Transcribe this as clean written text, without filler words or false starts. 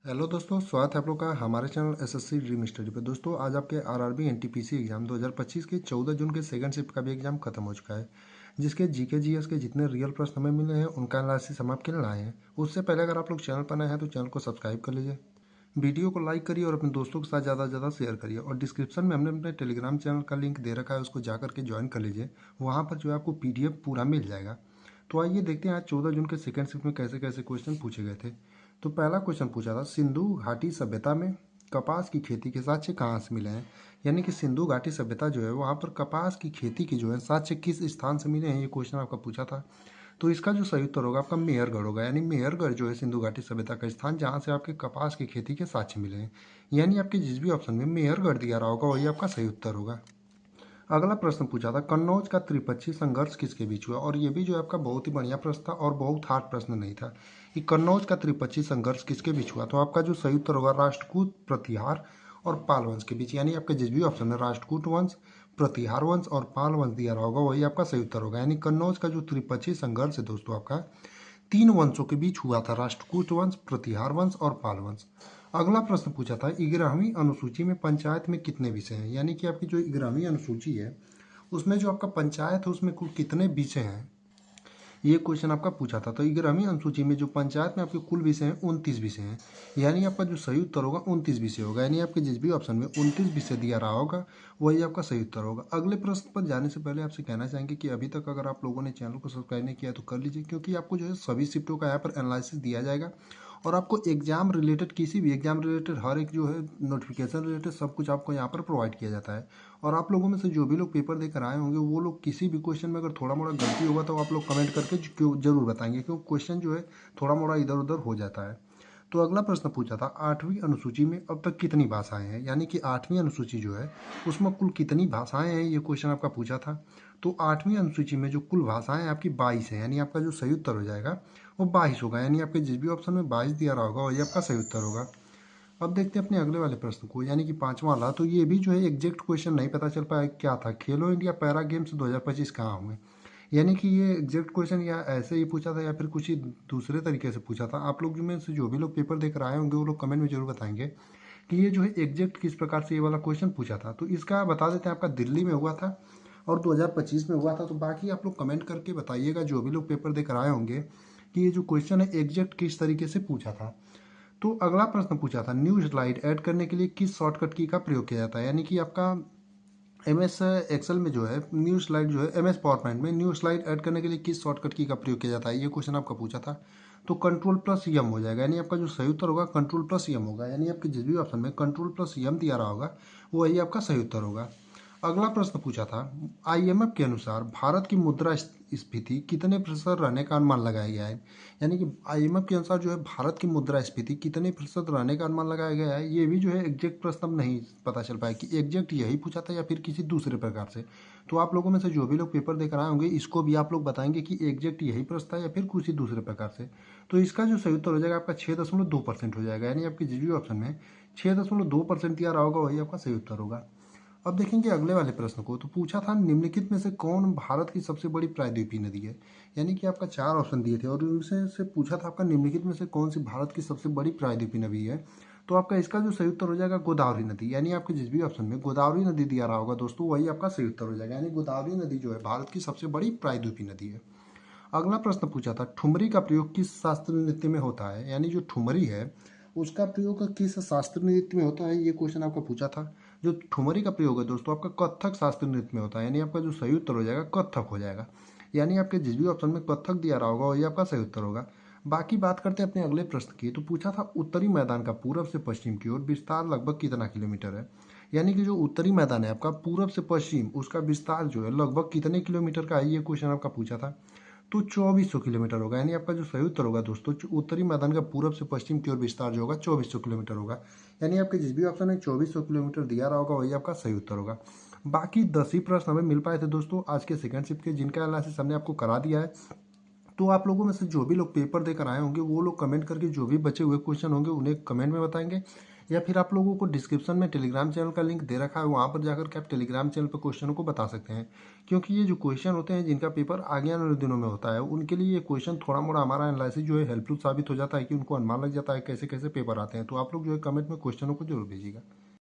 Hello दोस्तों, स्वागत है आप लोग का हमारे चैनल एसएससी ड्रीम स्टडी पे। दोस्तों आज आपके आरआरबी एनटीपीसी एग्जाम 2025 के 14 जून के सेकंड शिफ्ट का भी एग्जाम खत्म हो चुका है, जिसके जीके जीएस के जितने रियल प्रश्न हमें मिले हैं उनका एनालिसिस हम आपके लिए लाए हैं। उससे पहले अगर आप लोग चैनल पर नए हैं तो चैनल को सब्सक्राइब कर लीजिए, वीडियो को लाइक करिए और अपने दोस्तों के साथ ज़्यादा से ज़्यादा शेयर करिए। और डिस्क्रिप्शन में हमने अपने टेलीग्राम चैनल का लिंक दे रखा है, उसको जा करके ज्वाइन कर लीजिए। वहाँ पर जो है आपको पीडीएफ पूरा मिल जाएगा। तो आइए देखते हैं आज 14 जून के सेकंड शिफ्ट में कैसे कैसे क्वेश्चन पूछे गए थे। तो पहला क्वेश्चन पूछा था, सिंधु घाटी सभ्यता में कपास की खेती के साक्ष्य कहाँ से मिले हैं। यानी कि सिंधु घाटी सभ्यता जो है वहाँ पर कपास की खेती की जो है साक्ष्य किस स्थान से मिले हैं, ये क्वेश्चन आपका पूछा था। तो इसका जो सही उत्तर होगा आपका मेहरगढ़ होगा। यानी मेहरगढ़ जो है सिंधु घाटी सभ्यता का स्थान जहाँ से आपके कपास की खेती के साक्ष्य मिले हैं। यानी आपके जिस भी ऑप्शन में मेहरगढ़ दिया रहा होगा वही आपका सही उत्तर होगा। अगला प्रश्न पूछा था, कन्नौज का त्रिपक्षीय संघर्ष किसके बीच हुआ। और ये भी जो है आपका बहुत ही बढ़िया प्रश्न था और बहुत हार्ड प्रश्न नहीं था कि कन्नौज का त्रिपक्षीय संघर्ष किसके बीच हुआ। तो आपका जो सही उत्तर होगा राष्ट्रकूट, प्रतिहार और पाल वंश के बीच। यानी आपके जिस भी ऑप्शन में राष्ट्रकूट वंश, प्रतिहार वंश और पाल वंश दिया रहा होगा वही आपका सही उत्तर होगा। यानी कन्नौज का जो त्रिपक्षीय संघर्ष है दोस्तों आपका तीन वंशों के बीच हुआ था, राष्ट्रकूट वंश, प्रतिहार वंश और पाल वंश। अगला प्रश्न पूछा था, 11वीं अनुसूची में पंचायत में कितने विषय हैं। यानी कि आपकी जो 11वीं अनुसूची है उसमें जो आपका पंचायत है उसमें कुल कितने विषय हैं, ये क्वेश्चन आपका पूछा था। तो 11वीं अनुसूची में जो पंचायत में आपके कुल विषय हैं 29 विषय हैं। यानी आपका जो सही उत्तर होगा 29 विषय होगा। यानी आपके जिस भी ऑप्शन में 29 विषय दिया रहा होगा वही आपका सही उत्तर होगा। अगले प्रश्न पर जाने से पहले आपसे कहना चाहेंगे कि अभी तक अगर आप लोगों ने चैनल को सब्सक्राइब नहीं किया तो कर लीजिए, क्योंकि आपको जो है सभी शिफ्टों का यहाँ पर एनालिसिस दिया जाएगा और आपको एग्जाम रिलेटेड किसी भी एग्जाम रिलेटेड हर एक जो है नोटिफिकेशन रिलेटेड सब कुछ आपको यहाँ पर प्रोवाइड किया जाता है। और आप लोगों में से जो भी लोग पेपर देकर आए होंगे वो लोग किसी भी क्वेश्चन में अगर थोड़ा मोड़ा गलती होगा तो आप लोग कमेंट करके क्यों जरूर बताएंगे, क्योंकि क्वेश्चन जो है थोड़ा मोड़ा इधर उधर हो जाता है। तो अगला प्रश्न पूछा था, 8वीं अनुसूची में अब तक कितनी भाषाएं हैं। यानी कि 8वीं अनुसूची जो है उसमें कुल कितनी भाषाएं हैं, ये क्वेश्चन आपका पूछा था। तो 8वीं अनुसूची में जो कुल भाषाएं हैं आपकी 22 है। यानी आपका जो सही उत्तर हो जाएगा वो 22 होगा। यानी आपके जिस भी ऑप्शन में 22 दिया रहा होगा वही आपका सही उत्तर होगा। अब देखते हैं अपने अगले वाले प्रश्न को, यानी कि पांचवा वाला। तो ये भी जो है एग्जैक्ट क्वेश्चन नहीं पता चल पाया क्या था, खेलो इंडिया पैरा गेम्स 2025 कहाँ हुए। यानी कि ये एग्जैक्ट क्वेश्चन या ऐसे ही पूछा था या फिर कुछ ही दूसरे तरीके से पूछा था। आप लोग में से जो भी लोग पेपर देकर आए होंगे वो लोग कमेंट में जरूर बताएंगे कि ये जो है एग्जैक्ट किस प्रकार से ये वाला क्वेश्चन पूछा था। तो इसका बता देते हैं, आपका दिल्ली में हुआ था और 2025 में हुआ था। तो बाकी आप लोग कमेंट करके बताइएगा जो भी लोग पेपर देकर आए होंगे कि ये जो क्वेश्चन है एग्जैक्ट किस तरीके से पूछा था। तो अगला प्रश्न पूछा था, न्यू स्लाइड ऐड करने के लिए किस शॉर्टकट की का प्रयोग किया जाता है। यानी कि आपका एम एस एक्सेल में जो है न्यू स्लाइड जो है एम एस पावर पॉइंट में न्यू स्लाइड ऐड करने के लिए किस शॉर्टकट की का प्रयोग किया जाता है, ये क्वेश्चन आपका पूछा था। तो कंट्रोल प्लस यम हो जाएगा। यानी आपका जो सही उत्तर होगा कंट्रोल प्लस यम होगा। यानी आपके जिस भी ऑप्शन में कंट्रोल प्लस यम दिया रहा होगा वही आपका सही उत्तर होगा। अगला प्रश्न पूछा था, आईएमएफ के अनुसार भारत की मुद्रा स्फीति कितने प्रतिशत रहने का अनुमान लगाया गया है। यानी कि आईएमएफ के अनुसार जो है भारत की मुद्रा स्फीति कितने प्रतिशत रहने का अनुमान लगाया गया है। ये भी जो है एग्जैक्ट प्रश्न अब नहीं पता चल पाया कि एग्जैक्ट यही पूछा था या फिर किसी दूसरे प्रकार से। तो आप लोगों में से जो भी लोग पेपर देकर आए होंगे इसको भी आप लोग बताएंगे कि एग्जैक्ट यही प्रश्न था या फिर किसी दूसरे प्रकार से। तो इसका जो सही उत्तर हो जाएगा आपका 6.2% हो जाएगा। यानी आपके जिस भी ऑप्शन में 6.2% दिया रहा होगा वही आपका सही उत्तर होगा। अब देखेंगे अगले वाले प्रश्न को। तो पूछा था, निम्नलिखित में से कौन भारत की सबसे बड़ी प्रायद्वीपीय नदी है। यानी कि आपका 4 ऑप्शन दिए थे और उनसे से पूछा था आपका निम्नलिखित में से कौन सी भारत की सबसे बड़ी प्रायद्वीपीय नदी है। तो आपका इसका जो सही उत्तर हो जाएगा गोदावरी नदी। यानी आपके जिस भी ऑप्शन में गोदावरी नदी दिया रहा होगा दोस्तों वही आपका सही उत्तर हो जाएगा। यानी गोदावरी नदी जो है भारत की सबसे बड़ी प्रायद्वीपीय नदी है। अगला प्रश्न पूछा था, ठुमरी का प्रयोग किस शास्त्रीय नृत्य में होता है। यानी जो ठुमरी है उसका प्रयोग किस शास्त्रीय नृत्य में होता है, ये क्वेश्चन आपका पूछा था। जो ठुमरी का प्रयोग है दोस्तों आपका कथक शास्त्रीय नृत्य में होता है। यानी आपका जो सही उत्तर हो जाएगा कथक हो जाएगा। यानी आपके जिस भी ऑप्शन में कथक दिया रहा होगा वही आपका सही उत्तर होगा। बाकी बात करते हैं अपने अगले प्रश्न की। तो पूछा था, उत्तरी मैदान का पूरब से पश्चिम की ओर विस्तार लगभग कितना किलोमीटर है। यानी कि जो उत्तरी मैदान है आपका पूरब से पश्चिम उसका विस्तार जो है लगभग कितने किलोमीटर का है, ये क्वेश्चन आपका पूछा था। तो 2400 किलोमीटर होगा। यानी आपका जो सही उत्तर होगा दोस्तों उत्तरी मैदान का पूरब से पश्चिम की ओर विस्तार जो होगा 2400 किलोमीटर होगा। यानी आपके जिस भी ऑप्शन में 2400 किलोमीटर दिया रहा होगा वही आपका सही उत्तर होगा। बाकी 10 ही प्रश्न हमें मिल पाए थे दोस्तों आज के सेकंड शिफ्ट के, जिनका एनालिसिस हमने आपको करा दिया है। तो आप लोगों में से जो भी लोग पेपर देकर आए होंगे वो लोग कमेंट करके जो भी बचे हुए क्वेश्चन होंगे उन्हें कमेंट में बताएंगे या फिर आप लोगों को डिस्क्रिप्शन में टेलीग्राम चैनल का लिंक दे रखा है, वहाँ पर जाकर के आप टेलीग्राम चैनल पर क्वेश्चनों को बता सकते हैं। क्योंकि ये जो क्वेश्चन होते हैं जिनका पेपर आगे आने वाले दिनों में होता है, उनके लिए ये क्वेश्चन थोड़ा मोड़ा हमारा एनालिसिस जो है हेल्पफुल साबित हो जाता है कि उनको अनुमान लग जाता है कैसे कैसे पेपर आते हैं। तो आप लोग जो है कमेंट में क्वेश्चनों को जरूर भेजिएगा।